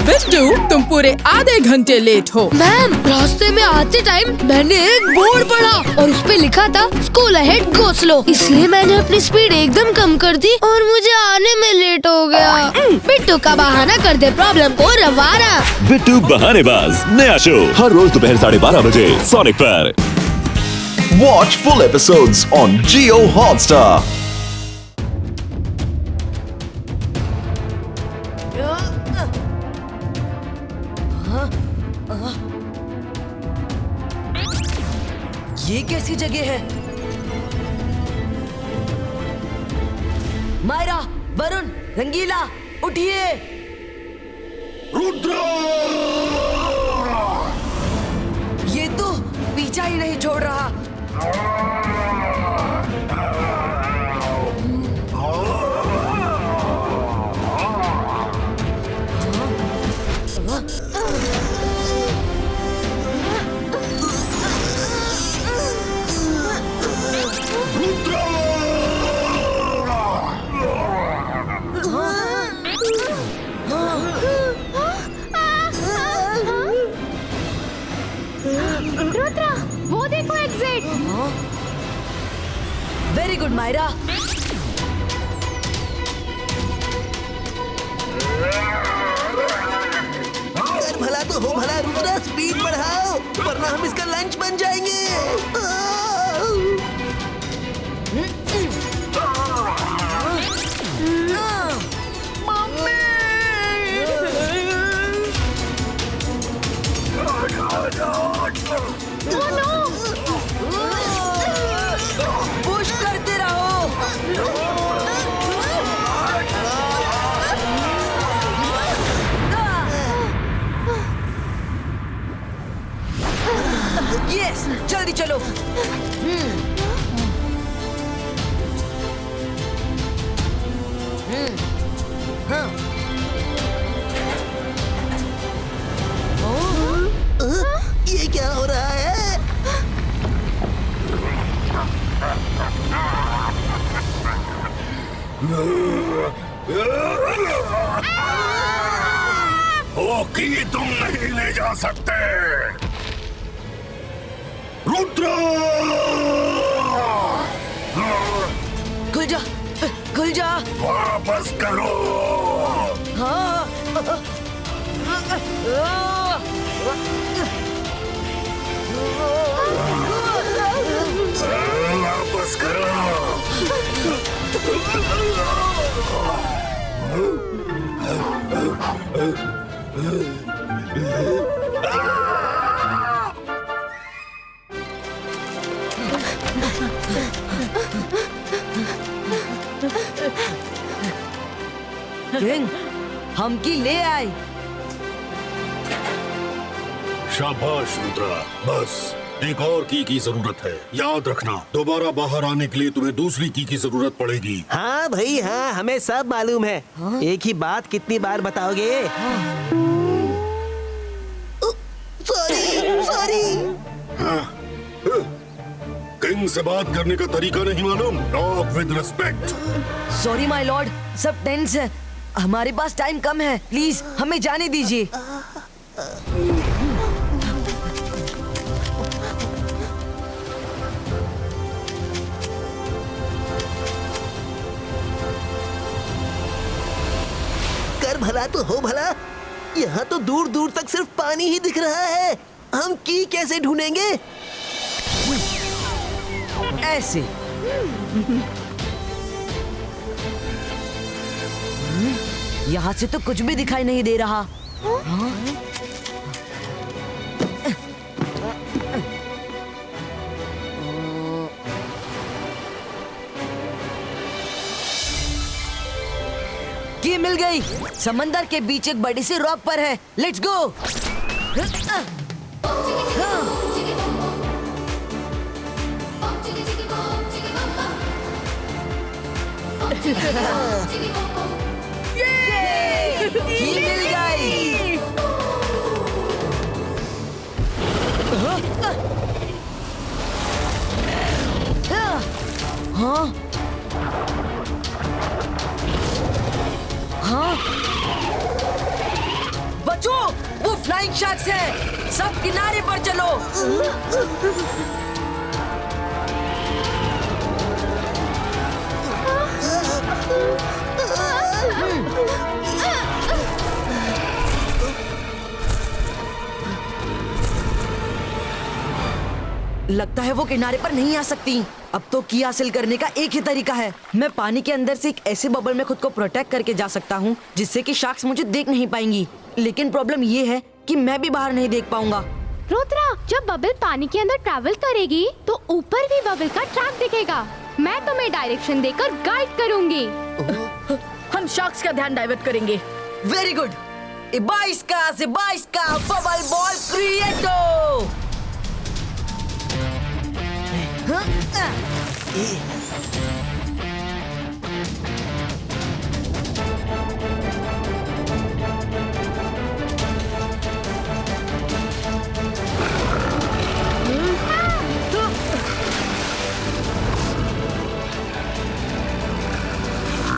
बिट्टू, तुम पूरे आधे घंटे लेट हो। मैम, रास्ते में आते टाइम मैंने एक बोर्ड पढ़ा और उस पे लिखा था स्कूल अहेड गो स्लो, इसलिए मैंने अपनी स्पीड एकदम कम कर दी और मुझे आने में लेट हो गया। बिट्टू का बहाना कर दे प्रॉब्लम को रवाना। बिट्टू बहानेबाज नया शो हर रोज दोपहर 12:30 बजे सोनिक पर। Watch full episodes on Jio Hotstar. ये कैसी जगह है? मायरा, वरुण, रंगीला, उठिए। रुद्र! ये तो पीछा ही नहीं छोड़ रहा। रुद्रा, वो देखो एग्जिट। Very good Myra. भला तो हो भला रुद्रा, स्पीड बढ़ाओ वरना हम इसका लंच बन जाएंगे। पुश करते रहो। यस, जल्दी चलो। ये क्या हो रहा है? होकी तुम नहीं ले जा सकते। रुद्र! खुल जा, खुल जा। वापस करो। हाँ। वापस करो। किंग, हम की ले आए। शाबाश रुद्रा, बस एक और की जरूरत है। याद रखना, दोबारा बाहर आने के लिए तुम्हें दूसरी की जरूरत पड़ेगी। हाँ भाई हाँ, हमें सब मालूम है। एक ही बात कितनी बार बताओगे? सॉरी। किंग से बात करने का तरीका नहीं मालूम? Talk with respect. Sorry my Lord, सब टेंस है। हमारे पास टाइम कम है, प्लीज हमें जाने दीजिए। कर भला तो हो भला, यहाँ तो दूर दूर तक सिर्फ पानी ही दिख रहा है। हम की कैसे ढूंढेंगे? ऐसे। यहाँ से तो कुछ भी दिखाई नहीं दे रहा। हाँ? की मिल गई। समंदर के बीच एक बड़ी सी रॉक पर है। Let's go. की मिल गई। हाँ? हाँ? बचो, वो फ्लाइंग शार्क्स है। सब किनारे पर चलो। लगता है वो किनारे पर नहीं आ सकती। अब तो की हासिल करने का एक ही तरीका है। मैं पानी के अंदर से एक ऐसे बबल में खुद को प्रोटेक्ट करके जा सकता हूँ जिससे कि शार्क्स मुझे देख नहीं पाएंगी। लेकिन प्रॉब्लम ये है कि मैं भी बाहर नहीं देख पाऊंगा। रुद्रा, जब बबल पानी के अंदर ट्रैवल करेगी तो ऊपर भी बबल का ट्रैक दिखेगा। मैं तुम्हें डायरेक्शन देकर गाइड करूंगी। हम शार्क्स का ध्यान डाइवर्ट करेंगे। Very good. इबाइस्का बबल बॉल क्रिएटो।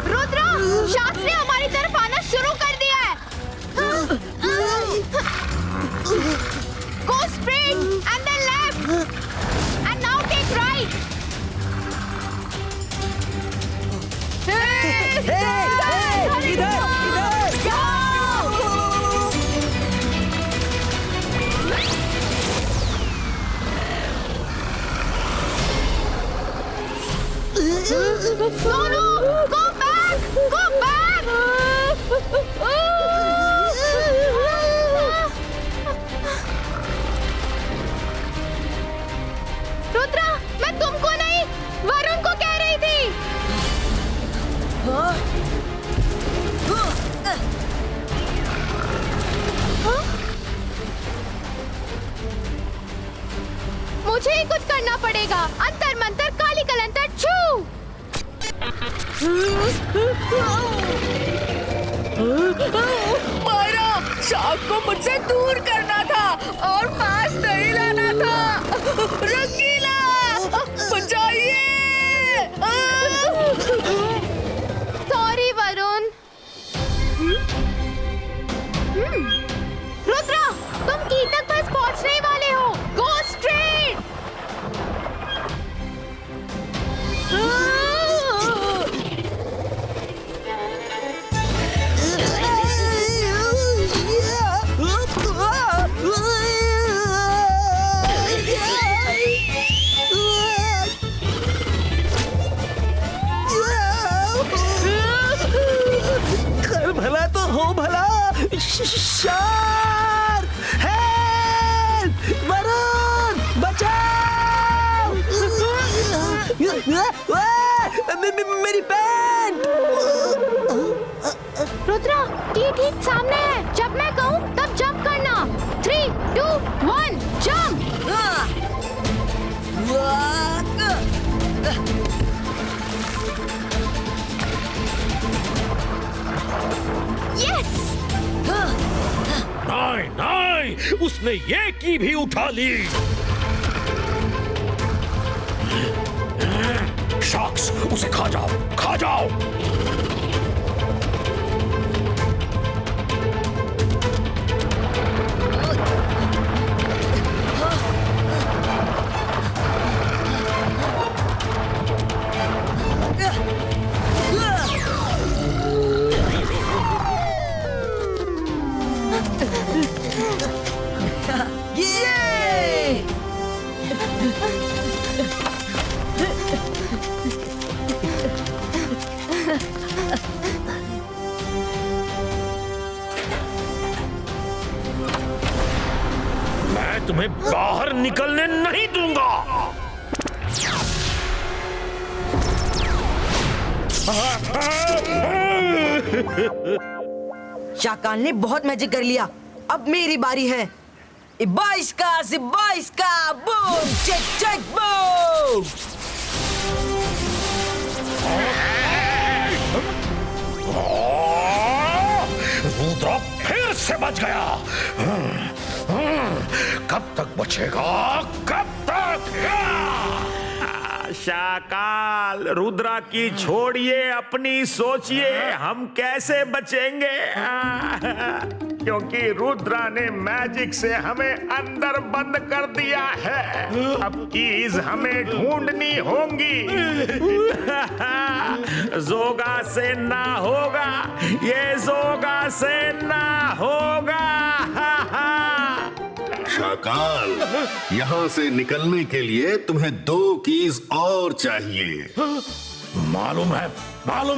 रुद्रा, शार्क्स ने हमारी तरफ आना शुरू कर दिया है। Go straight and then left and now take right. No, go back, go back. Rudra, मैं तुमको नहीं, वरुण को कह रही थी। मुझे ही कुछ करना पड़ेगा। अंतर मंतर काली कलंतर छू। मायरा, शार्क को मुझसे दूर करना था और पास नहीं लाना था। रंगीला, बचाइए। सॉरी वरुण। रुद्रा, तुम की तक बस पहुंचने वाले हो। Go straight. कर भला तो हो भला। Shark, help! वरुण, बचाओ! मेरी पैंट! रुद्रा, ये ठीक सामने है। जब मैं कहूँ तब जंप करना। 3, 2, 1, जंप। यस। नहीं नहीं, उसने ये की भी उठा ली। शार्क्स, उसे खा जाओ, खा जाओ। मैं तुम्हें बाहर निकलने नहीं दूंगा। शाकाल ने बहुत मैजिक कर लिया। अब मेरी बारी है। इबाइस्का, boom, check check boom. Rudra फिर से बच गया। कब तक बचेगा, कब तक? शाकाल रुद्रा की छोड़िए, अपनी सोचिए हम कैसे बचेंगे। क्योंकि रुद्रा ने मैजिक से हमें अंदर बंद कर दिया है। अब कीज हमें ढूंढनी होंगी। जोगा से ना होगा, ये जोगा से ना होगा। शाकाल, यहाँ से निकलने के लिए तुम्हें 2 कीज और चाहिए। मालूम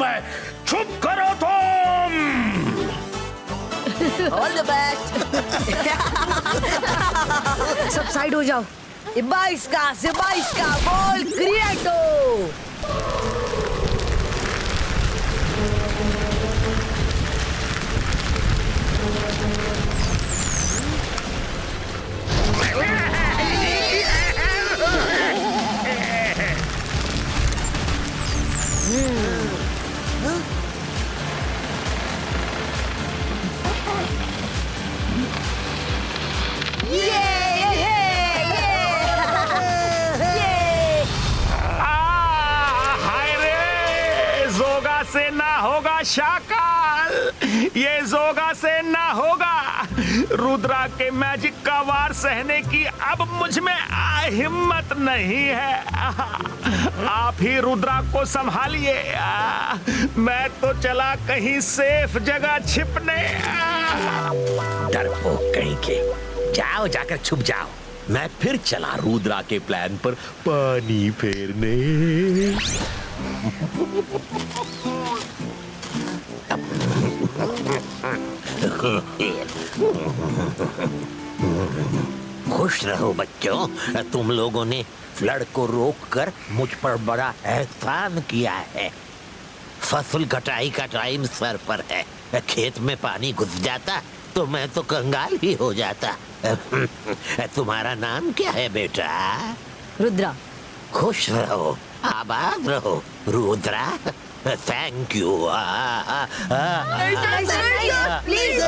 है। चुप करो तुम। All the best. सब साइड हो जाओ। इबाइस का बॉल क्रिएटो। हाय रे, जोगा से ना होगा शाकाल, ये जोगा से ना होगा। रुद्रा के मैजिक का वार सहने की अब मुझ में हिम्मत नहीं है। आप ही रुद्रा को संभालिए। मैं तो चला कहीं सेफ जगह छिपने। डरपोक कहीं के, जाओ जाकर छुप जाओ। मैं फिर चला रुद्रा के प्लान पर पानी फेरने। खुश रहो बच्चों, तुम लोगों ने फ्लड को रोककर मुझ पर बड़ा एहसान किया है। फसल कटाई का टाइम सर पर है। खेत में पानी घुस जाता तो मैं तो कंगाल ही हो जाता। तुम्हारा नाम क्या है बेटा? रुद्रा। खुश रहो, आबाद रहो Rudra. Thank you. Please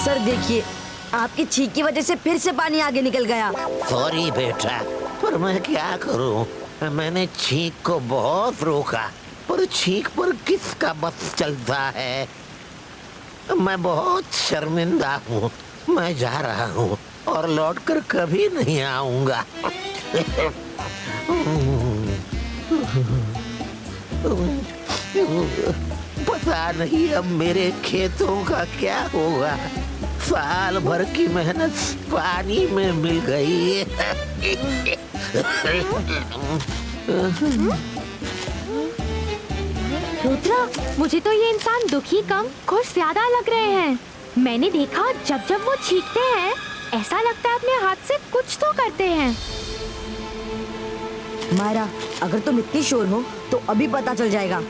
sir देखिए, आपकी छींक की वजह से फिर से पानी आगे निकल गया। सॉरी बेटा, पर मैं क्या करूं? मैंने छींक को बहुत रोका, पर छींक पर किसका बस चलता है। मैं बहुत शर्मिंदा हूँ। मैं जा रहा हूँ और लौटकर कभी नहीं आऊंगा। पता नहीं अब मेरे खेतों का क्या होगा। साल भर की मेहनत पानी में मिल गई। रुद्रा, मुझे तो ये इंसान दुखी कम खुश ज्यादा लग रहे हैं। मैंने देखा जब जब वो चीखते हैं ऐसा लगता है अपने हाथ से कुछ तो करते हैं। मायरा, अगर तुम इतनी शोर हो तो अभी पता चल जाएगा।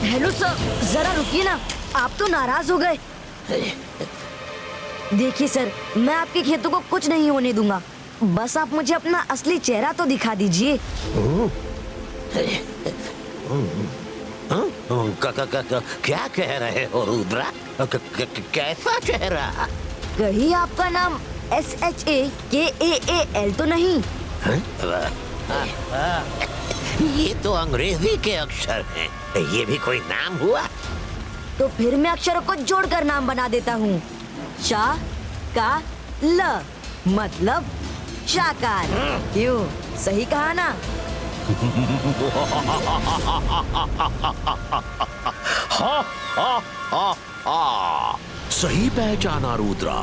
हेलो सर, जरा रुकिए ना, आप तो नाराज हो गए। देखिए सर, मैं आपके खेतों को कुछ नहीं होने दूंगा। बस आप मुझे अपना असली चेहरा तो दिखा दीजिए। क्या कह रहे हो रुद्रा? कैसा चेहरा? कहीं आपका नाम SHAKAAL तो नहीं? ये तो अंग्रेजी के अक्षर हैं। ये भी कोई नाम हुआ? तो फिर मैं अक्षरों को जोड़कर नाम बना देता हूँ। शा का ल मतलब शाकाल। क्यों, सही कहा ना? हा हा हा हा। सही पहचाना रुद्रा।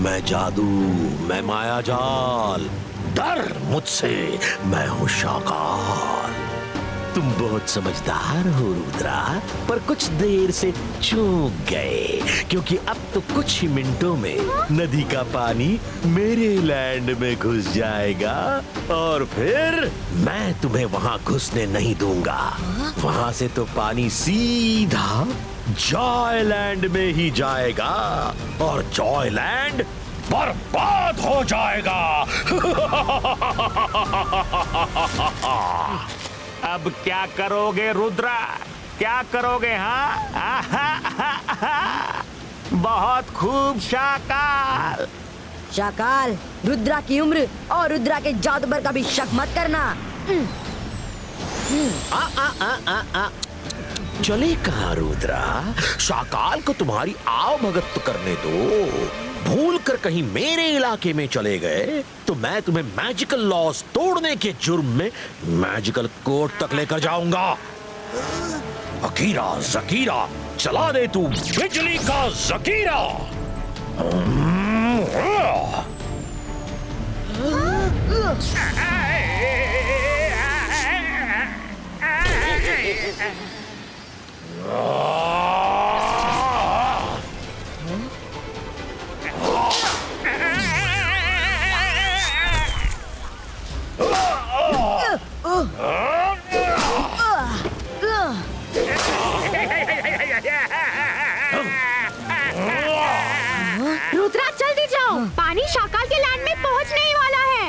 मैं जादू, मैं माया जाल। डर मुझसे, मैं हूँ शाकाल। तुम बहुत समझदार हो रुद्रा, पर कुछ देर से चूक गए, क्योंकि अब तो कुछ ही मिनटों में नदी का पानी मेरे लैंड में घुस जाएगा और फिर मैं तुम्हें वहां घुसने नहीं दूंगा। वहां से तो पानी सीधा जॉयलैंड में ही जाएगा और जॉयलैंड बर्बाद हो जाएगा। अब क्या करोगे रुद्रा, क्या करोगे? हाँ बहुत खूब शाकाल। शाकाल, रुद्रा की उम्र और रुद्रा के जादू पर कभी शक मत करना। चले कहाँ रुद्रा? शाकाल को तुम्हारी आओ भगत तो करने दो। भूल कर कहीं मेरे इलाके में चले गए तो मैं तुम्हें मैजिकल लॉस तोड़ने के जुर्म में मैजिकल कोर्ट तक लेकर जाऊंगा। अकीरा जकीरा चला दे तू बिजली का जकीरा। रुद्रा जल्दी जाओ, पानी शाकाल के लैंड में पहुंचने ही वाला है।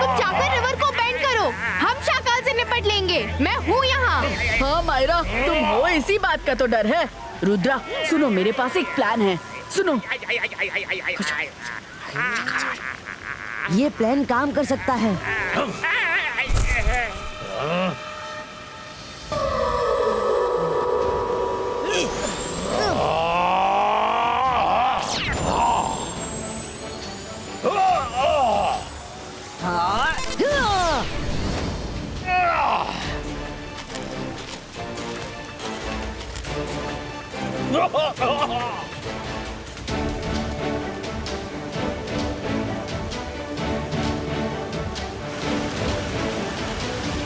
तुम जाकर रिवर को बेंड करो, हम शाकाल से निपट लेंगे। मैं हूँ यहाँ। हाँ मायरा, तुम हो इसी बात का तो डर है। रुद्रा सुनो, मेरे पास एक प्लान है, सुनो। ये प्लान काम कर सकता है।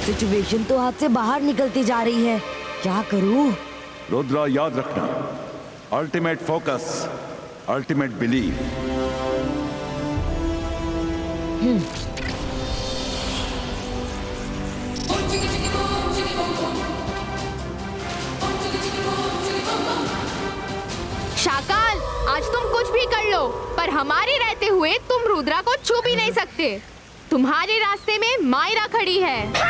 सिचुएशन तो हाथ से बाहर निकलती जा रही है, क्या करूं? रुद्रा याद रखना, ultimate focus, ultimate belief. Shakal, आज तुम कुछ भी कर लो, पर हमारे रहते हुए तुम रुद्रा को छू भी नहीं सकते। तुम्हारे रास्ते में मायरा खड़ी है।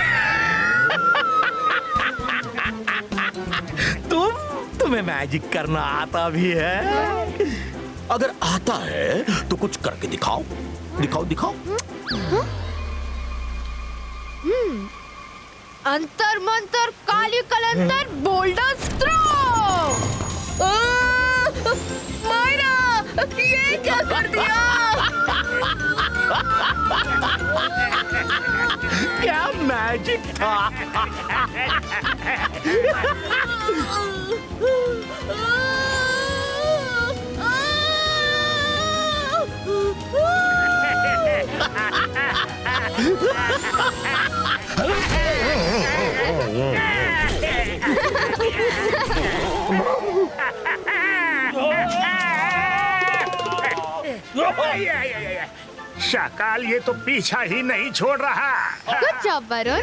तुम्हें मैजिक करना आता भी है? अगर आता है तो कुछ करके दिखाओ, दिखाओ दिखाओ। अंतर मंतर काली कलंतर बोल्डर स्ट्रोक। मायरा, ये क्या कर दिया? क्या मैजिक था? शाकाल ये तो पीछा ही नहीं छोड़ रहा। Good job Varun.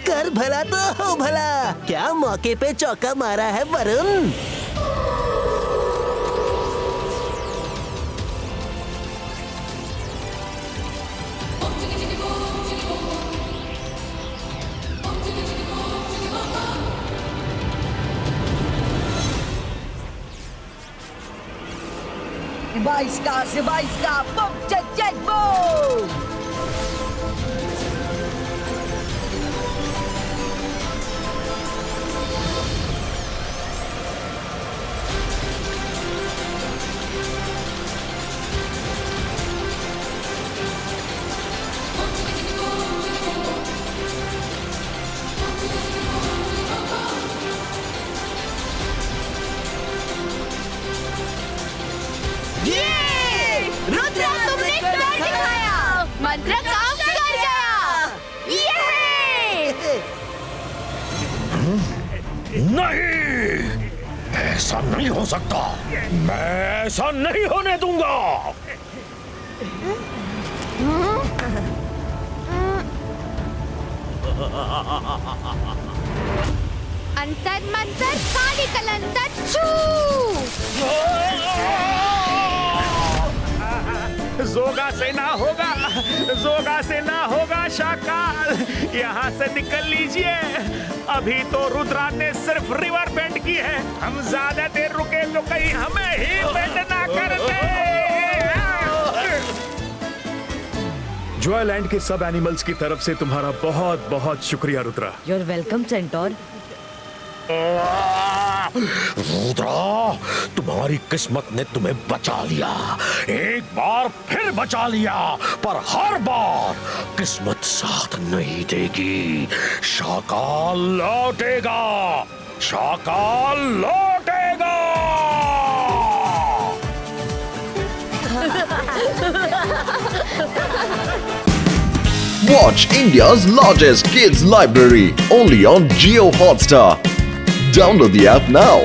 कर भला तो हो भला, क्या मौके पे चौका मारा है Varun. Sebaisca, bom, check, boom! ऐसा नहीं हो सकता। मैं ऐसा नहीं होने दूंगा। अंतर मंतर काली कलंतर छू। जोगा से ना होगा, जोगा से ना होगा शाकाल। यहाँ से निकल लीजिए। अभी तो रुद्रा ने सिर्फ रिवर बेंड की है। हम ज्यादा देर रुके तो कहीं हमें ही बेंड ना कर दे। ज्वालैंड के सब एनिमल्स की तरफ से तुम्हारा बहुत बहुत शुक्रिया Rudra. You're welcome, centaur. Rudra, तुम्हारी किस्मत ने तुम्हें बचा लिया। एक बार फिर बचा लिया, पर हर बार किस्मत साथ नहीं देगी। Shakaal लौटेगा, Shakaal लौटेगा। Watch India's largest kids library only on Jio Hotstar. Download the app now.